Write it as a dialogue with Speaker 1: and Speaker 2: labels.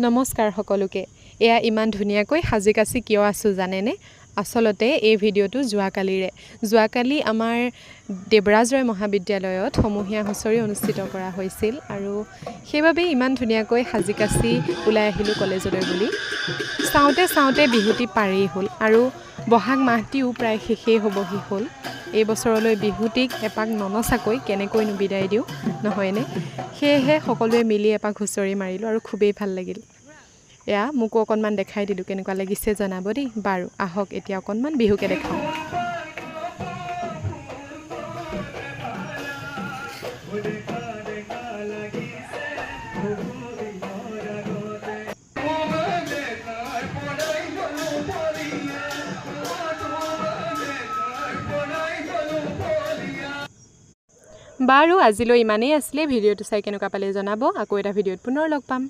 Speaker 1: নমস্কাৰ সকলোকে। এয়া ইমান ধুনীয়াকৈ সাজি কাচি কিয় আছোঁ জানেনে? আচলতে এই ভিডিঅ'টো যোৱাকালি আমাৰ দেৱৰাজ ৰয় মহাবিদ্যালয়ত সমূহীয়া হুঁচৰি অনুষ্ঠিত কৰা হৈছিল আৰু সেইবাবেই ইমান ধুনীয়াকৈ সাজি কাচি ওলাই আহিলোঁ কলেজলৈ বুলি। চাওঁতে বিহুটি পাৰেই হ'ল আৰু বহাগ মাহটিও প্ৰায় শেষেই হ'বহি হ'ল। এই বছৰলৈ বিহুটিক এপাক ননচাকৈ কেনেকৈনো বিদায় দিওঁ নহয়নে? সেয়েহে সকলোৱে মিলি এপাক হুঁচৰি মাৰিলোঁ আৰু খুবেই ভাল লাগিল। এয়া মোকো অকণমান দেখাই দিলোঁ, কেনেকুৱা লাগিছে জনাব দেই। বাৰু আহক এতিয়া অকণমান বিহুকে দেখাওঁ। বাৰু আজিলৈ ইমানেই আছিলে। ভিডিঅ'টো চাই কেনেকুৱা পালে জনাব। আকৌ এটা ভিডিঅ'ত পুনৰ লগ পাম।